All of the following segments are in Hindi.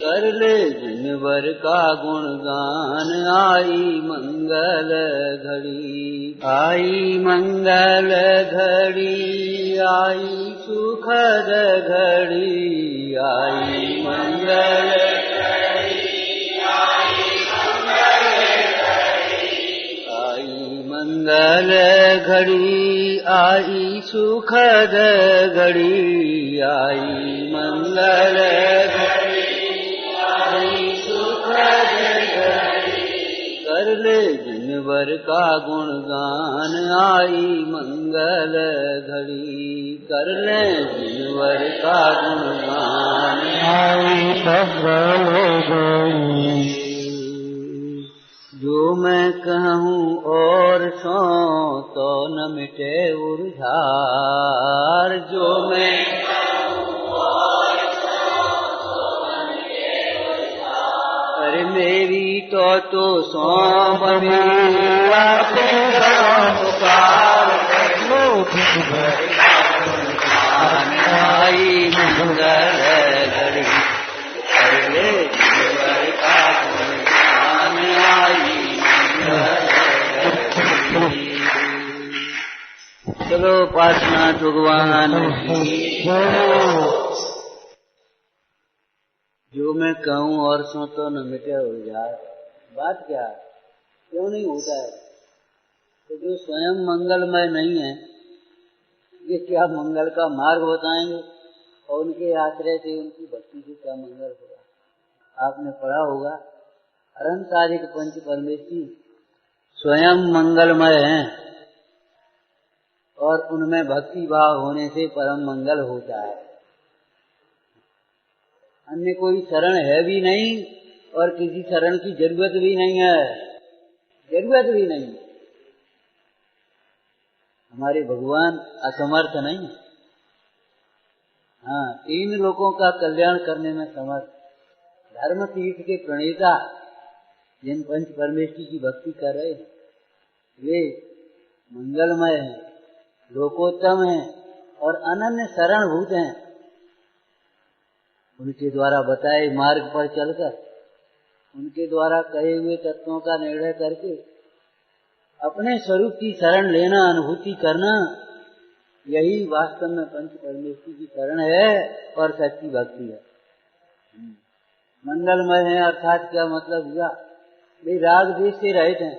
कर ले जिन वर का गुणगान। आई मंगल घड़ी, आई मंगल घड़ी, आई सुखद घड़ी, आई मंगल मंगल घड़ी, आई सुखद घड़ी, आई मंगल घड़ी, आई सुखद घड़ी। कर ले जिन वर का गुणगान। आई मंगल घड़ी, कर ले जिन वर का गुणगान। आई मंगल घड़ी। जो मैं कहूँ और सो तो न मिटे उर्धार। जो मैं कहूँ और सो तो न मिटे उर्धार। अरे मेरी तो सौंप मेरा पुकार। आई मंगल घड़ी, कर ले जिन का गुणगान। आई चलो उपासना भगवान की। जो मैं कहूँ और सो तो न मिटे उर्धार। बात क्या है, क्यों नहीं होता है? तो जो स्वयं मंगलमय नहीं है, ये क्या मंगल का मार्ग बताएंगे? और उनके आश्रय से, उनकी भक्ति से क्या मंगल होगा? आपने पढ़ा होगा अरंतारिक पंच परमेष्ठी स्वयं मंगलमय हैं और उनमें भक्ति भाव होने से परम मंगल होता है। अन्य कोई शरण है भी नहीं और किसी शरण की जरूरत भी नहीं है, जरूरत भी नहीं। हमारे भगवान असमर्थ नहीं। हाँ, तीन लोगों का कल्याण करने में समर्थ। धर्म तीर्थ के प्रणेता जिन पंच परमेष्ठी की भक्ति कर रहे हैं, वे मंगलमय हैं, लोकोत्तम हैं और अनन्य शरणभूत हैं। उनके द्वारा बताए मार्ग पर चलकर, उनके द्वारा कहे हुए तत्वों का निर्णय करके अपने स्वरूप की शरण लेना, अनुभूति करना, यही वास्तव में पंच परमेष्ठी की शरण है और सच्ची भक्ति है। मंगलमय है अर्थात क्या मतलब हुआ? वे राग देश से रहित हैं,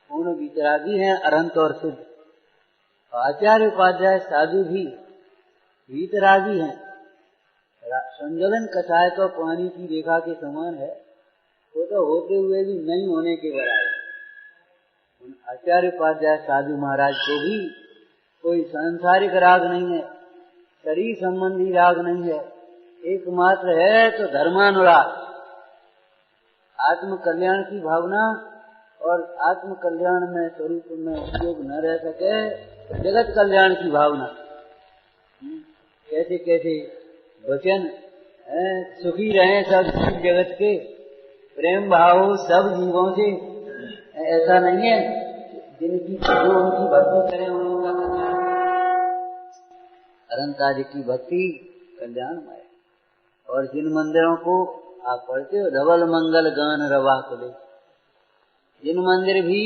पूर्ण वितरागी हैं, अनंत और शुद्ध। आचार्य उपाध्याय साधु भी वितरागी हैं। संजलन कषाय तो पानी की रेखा के समान है, वो तो होते हुए भी नहीं होने के बराबर। आचार्य उपाध्याय साधु महाराज को भी कोई सांसारिक राग नहीं है, शरीर संबंधी राग नहीं है, एकमात्र है तो धर्मानुराग, आत्म कल्याण की भावना। और आत्म कल्याण में स्वरूप में उपयोग न रह सके, जगत कल्याण की भावना। कैसे कैसे वचन, सुखी रहे सब जीव जगत के, प्रेम भाव सब जीवों से, ऐसा नहीं है जिनकी जो उनकी भक्ति करें उनका कल्याण। अरंतादि की भक्ति कल्याणमय। और जिन मंदिरों को आप पढ़ते हो, धवल मंगल गान रवा कुले, जिन मंदिर भी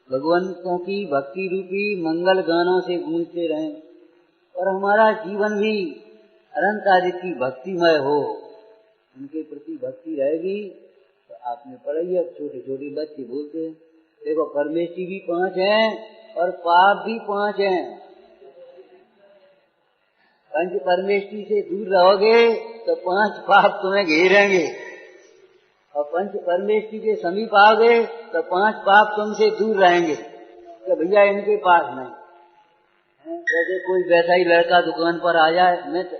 भगवंतों की भक्ति रूपी मंगल गानों से गूंजते रहें और हमारा जीवन भी अरंतादि की भक्तिमय हो, उनके प्रति भक्ति रहेगी। तो आपने पढ़ाई है, छोटे छोटे बच्चे बोलते हैं, देखो परमेष्ठी भी 5 हैं और पाप भी 5 हैं। पंच परमेष्ठी से दूर रहोगे तो 5 पाप तुम्हें घेरेंगे, और पंच परमेष्ठी के समीप आओगे तो 5 पाप तुमसे दूर रहेंगे। तो भैया इनके पास नहीं। जैसे कोई वैसा ही लड़का दुकान पर आ जाए मित्र,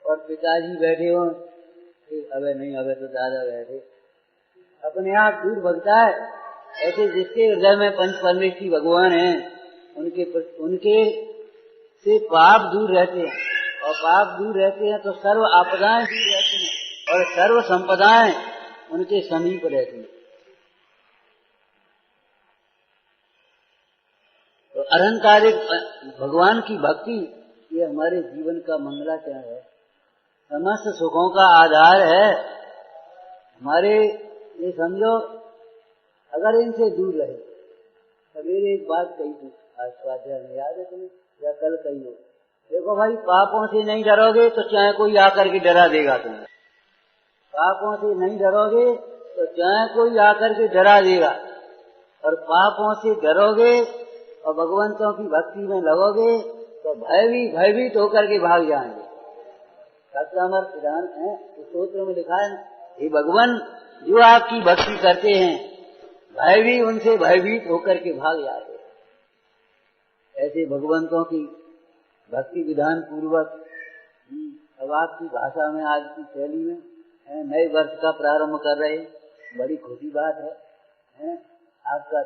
और पिताजी बैठे हो, अबे नहीं, अबे तो दादा बैठे, अपने आप दूर भगता है। ऐसे जिसके हृदय में पंच परमेष्ठी भगवान हैं, उनके से पाप दूर रहते हैं, और पाप दूर रहते हैं तो सर्व आपदाएं दूर रहती हैं, और सर्व संपदाएं उनके समीप रहती हैं। तो अरंतारिक भगवान की भक्ति ये हमारे जीवन का मंगलाचरण है। समस्त सुखों का आधार है। हमारे ये समझो, अगर इनसे दूर रहे। सवेरे एक बात कही थी, आज स्वाध्याय में याद है तुम्हें या कल कही हो? देखो भाई, पापों से नहीं डरोगे तो चाहे कोई आकर के डरा देगा तुम्हें। पापों से नहीं डरोगे तो चाहे कोई आकर के डरा देगा, और पापों से डरोगे और भगवंतों की भक्ति में लगोगे तो भयभीत होकर के भाग जाएंगे। सत्यामर विधान है, उस सूत्र में लिखा है, हे भगवान, जो आपकी भक्ति करते हैं उनसे भयभीत होकर के भाग जाते। ऐसे भगवंतों की भक्ति विधान पूर्वक अब आपकी भाषा में, आज की शैली में नए वर्ष का प्रारंभ कर रहे, बड़ी खुशी बात है। आपका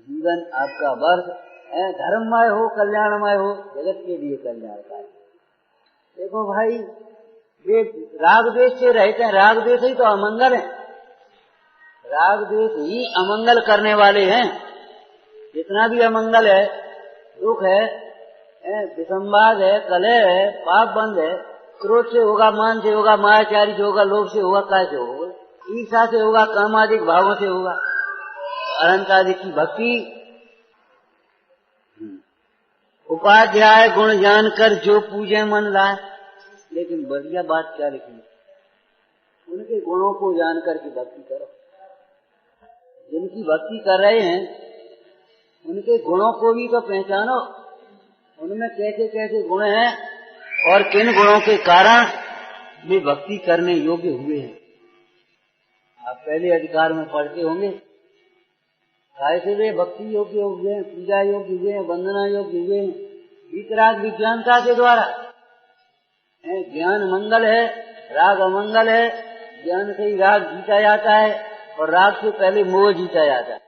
जीवन, आपका वर्ष धर्ममय हो, कल्याणमय हो, जगत के लिए कल्याणकारी। देखो भाई, ये राग द्वेष से रहते हैं, राग द्वेष ही तो अमंगल है, राग द्वेष ही अमंगल करने वाले हैं। जितना भी अमंगल है, दुख है, विसंवाद है, कलह है, पाप बंद है, क्रोध से होगा, मान से होगा, मायाचारी से होगा, लोभ से होगा, काय से होगा, ईर्षा से होगा, कामादिक भावों से होगा, अनंतादि की भक्ति। उपाध्याय गुण जानकर जो पूजे मन लाए। लेकिन बढ़िया बात क्या लिखी, उनके गुणों को जानकर के भक्ति करो। जिनकी भक्ति कर रहे हैं उनके गुणों को भी तो पहचानो, उनमें कैसे कैसे गुण हैं और किन गुणों के कारण वे भक्ति करने योग्य हुए हैं। आप पहले अधिकार में पढ़ते होंगे, कैसे वे भक्ति योग्य हुए हैं, पूजा योग्य हुए हैं, वंदना योग्य हुए हैं। वीतराग विज्ञानता के द्वारा। ज्ञान मंगल है, राग अमंगल है। ज्ञान से ही राग जीता जाता है और राग से पहले मोह जीता जाता है।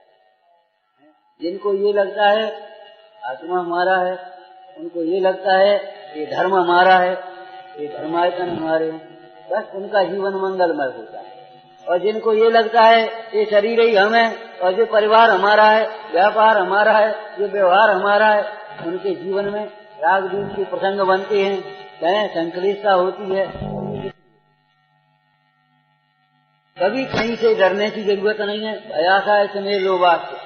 जिनको ये लगता है आत्मा हमारा है, उनको ये लगता है ये धर्म हमारा है, ये धर्मायतन हमारे हैं, बस उनका जीवन मंगलमय होता है। और जिनको ये लगता है ये शरीर ही हम है और ये परिवार हमारा है, व्यापार हमारा है, ये व्यवहार हमारा है, उनके जीवन में राग द्वेष के प्रसंग बनते हैं, कहें संक्लिष्टता होती है। कभी कहीं से डरने की जरूरत नहीं है। भयासा है समय लोभास से,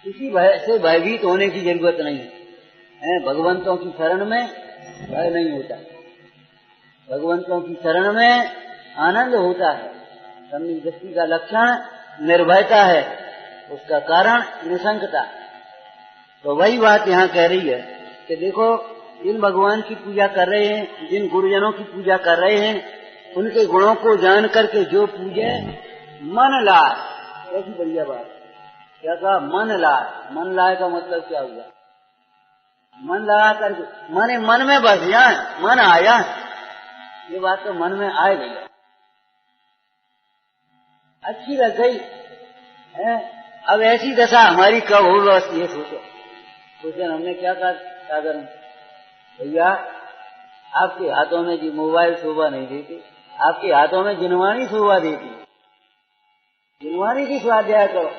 किसी भय से भयभीत होने की जरूरत नहीं है। भगवंतों की शरण में भय नहीं होता, भगवंतों की शरण में आनंद होता है। सम्यक दृष्टि का लक्षण निर्भयता है, उसका कारण निशंकता। तो वही बात यहाँ कह रही है कि देखो, जिन भगवान की पूजा कर रहे हैं, जिन गुरुजनों की पूजा कर रहे हैं, उनके गुणों को जान करके जो पूजे मन लाए। कैसी बढ़िया बात, क्या कहा? मन लाए। मन लाए का मतलब क्या हुआ? मन लगा करके, माने मन में बस जाए, मन आया, ये बात तो मन में आ गई, अच्छी लग गई है। अब ऐसी दशा हमारी कब हो, बस ये सोचो। उस दिन हमने क्या कहा, सागर में, भैया आपके हाथों में जी मोबाइल शोभा नहीं देती, आपके हाथों में जिनवाणी शोभा देती, जिनवाणी की स्वाध्याय करो।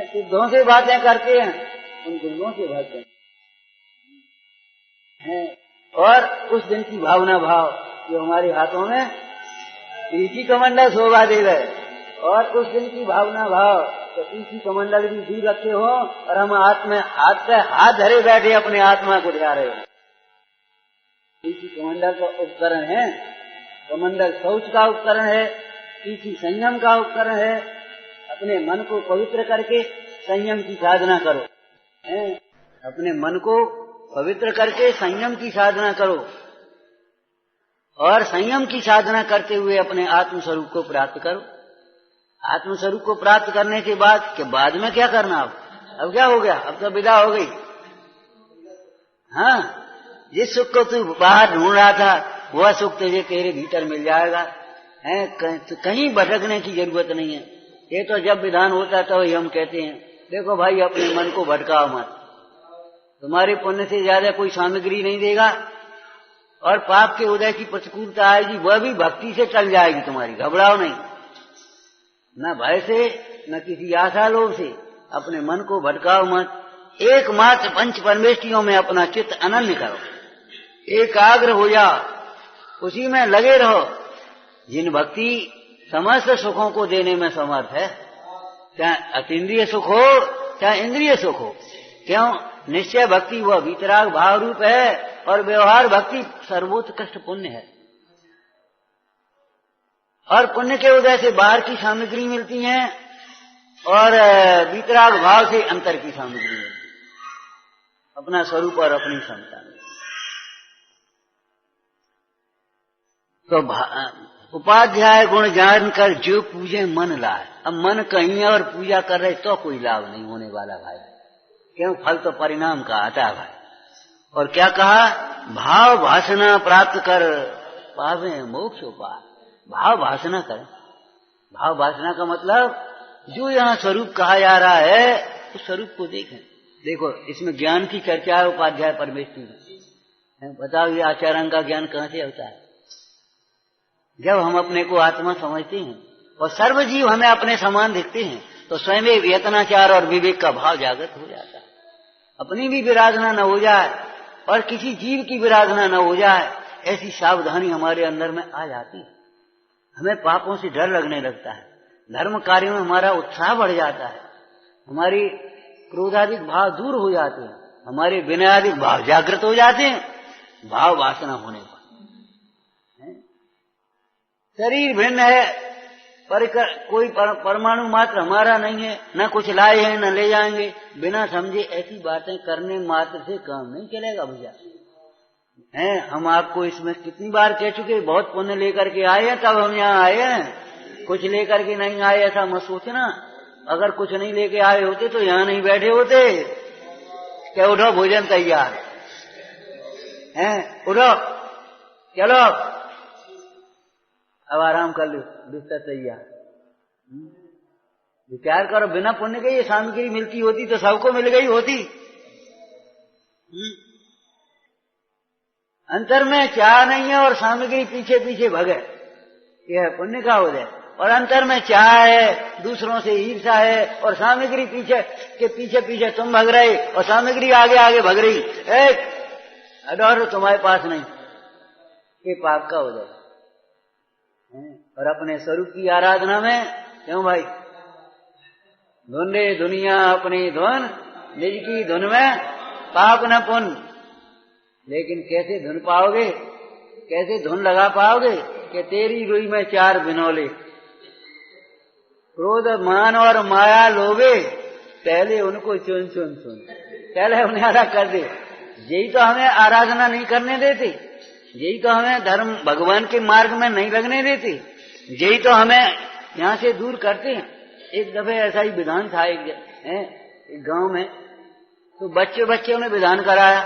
सिद्धों से बातें करते हैं, उन गुरुओं से भागते हैं। और उस दिन की भावना भाव जो हमारे हाथों में तीर्थी कमंडल शोभा दे गए, और उस दिन की भावना भाव तो तीर्थी कमंडल भी दूर रखे हो और हम हाथ धरे बैठे अपने आत्मा को ध्या रहे हो। तीर्थी कमंडल का उपकरण है, कमंडल शौच का उपकरण है, तीर्थी संयम का उपकरण है। अपने मन को पवित्र करके संयम की साधना करो, अपने मन को पवित्र करके संयम की साधना करो, और संयम की साधना करते हुए अपने आत्म स्वरूप को प्राप्त करो। आत्म स्वरूप को प्राप्त करने के बाद में क्या करना? अब क्या हो गया? अब तो विदा हो गई। हाँ, जिस सुख को तू बाहर ढूंढ रहा था वह सुख तुझे तेरे भीतर मिल जाएगा। कहीं भटकने की जरूरत नहीं है। ये तो जब विधान होता है तो ही हम कहते हैं, देखो भाई अपने मन को भटकाओ मत, तुम्हारे पुण्य से ज्यादा कोई सामग्री नहीं देगा, और पाप के उदय की प्रतिकूलता आएगी वह भी भक्ति से टल जाएगी तुम्हारी। घबराओ नहीं, न भय से न किसी आशा लोभ से, अपने मन को भटकाओ मत। एकमात्र पंच परमेष्टियों में अपना चित्त अनन्य करो, एकाग्र हो जाओ, उसी में लगे रहो। जिन भक्ति समस्त सुखों को देने में समर्थ है, चाहे अतीन्द्रिय सुख हो चाहे इंद्रिय सुख हो। क्यों? निश्चय भक्ति वह वीतराग भाव रूप है और व्यवहार भक्ति सर्वोत्कृष्ट पुण्य है। और पुण्य के उदय से बाहर की सामग्री मिलती है और वीतराग भाव से अंतर की सामग्री मिलती है, अपना स्वरूप और अपनी क्षमता। तो उपाध्याय गुण जानकर जो पूजे मन लाए। अब मन कहीं और पूजा कर रहे तो कोई लाभ नहीं होने वाला भाई। क्यों? फल तो परिणाम का आता है भाई। और क्या कहा? भाव वासना प्राप्त कर पावे मोक्ष उपाय। भाव वासना करें। भाव वासना का मतलब जो यहाँ स्वरूप कहा जा रहा है उस स्वरूप को देखें। देखो इसमें ज्ञान की चर्चा है उपाध्याय परमेष्ठी में। बताओ ये आचरण का ज्ञान कहाँ से होता है? जब हम अपने को आत्मा समझते हैं और सर्वजीव हमें अपने समान दिखते हैं तो स्वयं यत्नाचार और विवेक का भाव जागृत हो जाता है। अपनी भी विराधना न हो जाए और किसी जीव की विराधना न हो जाए, ऐसी सावधानी हमारे अंदर में आ जाती है। हमें पापों से डर लगने लगता है, धर्म कार्यों में हमारा उत्साह बढ़ जाता है, हमारी क्रोधाधिक भाव दूर हो जाते हैं, हमारे विनयाधिक भाव जागृत हो जाते हैं भाव वासना होने पर। शरीर भिन्न है पर कोई परमाणु मात्र हमारा नहीं है, न कुछ लाए हैं न ले जाएंगे। बिना समझे ऐसी बातें करने मात्र से काम नहीं चलेगा भैया। हैं हम आपको इसमें कितनी बार कह चुके, बहुत पुण्य लेकर के आए हैं तब हम यहाँ आए हैं। कुछ लेकर के नहीं आए ऐसा मत सोचना। अगर कुछ नहीं लेके आए होते तो यहाँ नहीं बैठे होते। क्या उठो, भोजन तैयार है, उठो चलो अब आराम कर लो, बिस्तर तैयार। विचार करो, बिना पुण्य के ये सामग्री मिलती होती तो सबको मिल गई होती। अंतर में चाह नहीं है और सामग्री पीछे पीछे भगे, यह पुण्य का हो जाए। और अंतर में चाह है, दूसरों से ईर्षा है और सामग्री पीछे के पीछे पीछे तुम भग रहे और सामग्री आगे आगे भग रही, अडर तुम्हारे पास नहीं, ये पाप का हो जाए। और अपने स्वरूप की आराधना में क्यों भाई? ढूंढे दुनिया अपनी धुन, निज की धुन में पाप न पुण्य। लेकिन कैसे धुन पाओगे, कैसे धुन लगा पाओगे कि तेरी रुई में चार बिनौले, क्रोध मान और माया लोभे, पहले उनको चुन चुन चुन, पहले उन्हें अलग कर दे। यही तो हमें आराधना नहीं करने देते, यही तो हमें धर्म भगवान के मार्ग में नहीं लगने देते, यही तो हमें यहाँ से दूर करते हैं। एक दफे ऐसा ही विधान था एक गांव में, तो बच्चों ने विधान कराया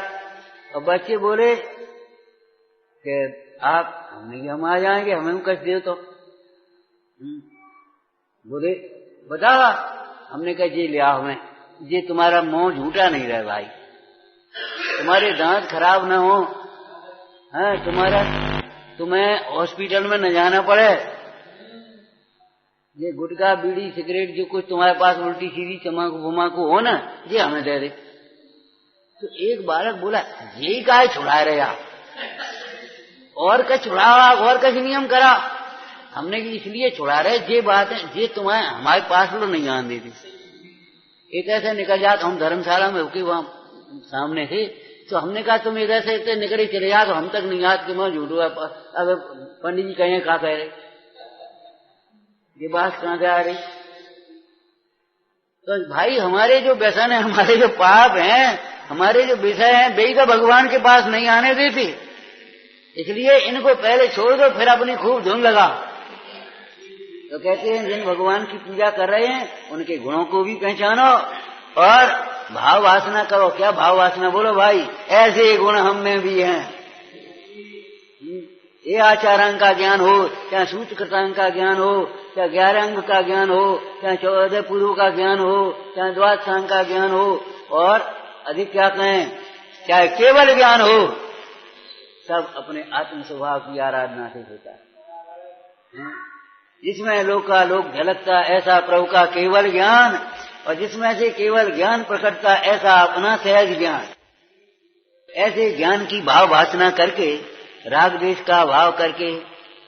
और बच्चे बोले कि आप हम आ जाएंगे, हमें कष्ट दे तो। बोले बताओ, हमने कहा जी लिया हमें, ये तुम्हारा मुंह झूठा नहीं रहे भाई, तुम्हारे दांत खराब न हो, तुम्हें हॉस्पिटल में न जाना पड़े, ये गुटखा बीड़ी सिगरेट जो कुछ तुम्हारे पास उल्टी सीधी तम्बाकू वमाकू हो ना, ये हमें दे दे। तो एक बालक बोला यही काहे छुड़ा रहे आप, और का छुड़ावा और का नियम करा। हमने कि इसलिए छुड़ा रहे ये बात है, ये तुम्हें हमारे पास लो नहीं आने देती। एक ऐसे निकल जात, हम धर्मशाला में होके वहां सामने थे, तो हमने कहा तुम इधर से इतने निकले चले जा, तो हम तक नहीं याद कि मैं झूठू है। अब पंडित जी कहें क्या कह रहे, ये बात कहां से आ रही? तो भाई हमारे जो व्यसन है, हमारे जो पाप हैं, हमारे जो विषय हैं, वही तो भगवान के पास नहीं आने देते। इसलिए इनको पहले छोड़ दो, फिर अपनी खूब धुन लगा। तो कहते हैं जिन भगवान की पूजा कर रहे हैं उनके गुणों को भी पहचानो और भाव वासना करो। क्या भाव वासना? बोलो भाई, ऐसे गुण हम में भी हैं। ये आचारांग का ज्ञान हो, चाहे सूत्रकृतांग का ज्ञान हो, चाहे 11 अंग का ज्ञान हो, चाहे 14 पूर्व का ज्ञान हो, चाहे द्वादशांग का ज्ञान हो, और अधिक क्या कहें, चाहे केवल ज्ञान हो, सब अपने आत्म स्वभाव की आराधना से होता है। जिसमें लोक का लोक झलकता ऐसा प्रभु का केवल ज्ञान, और जिसमें से केवल ज्ञान प्रकटता ऐसा अपना सहज ज्ञान। ऐसे ज्ञान की भाव वासना करके राग द्वेष का अभाव करके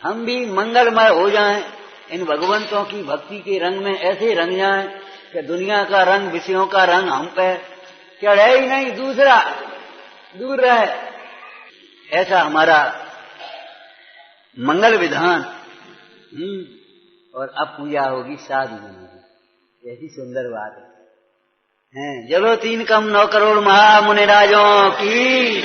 हम भी मंगलमय हो जाएं, इन भगवंतों की भक्ति के रंग में ऐसे रंग जाएं कि दुनिया का रंग, विषयों का रंग हम पे चढ़े ही नहीं, दूसरा दूर रहे। ऐसा हमारा मंगल विधान। और अब पूजा होगी शादी होगी, ऐसी सुंदर बात है। जलो 3 कम 9 करोड़ महामुनिराजों की।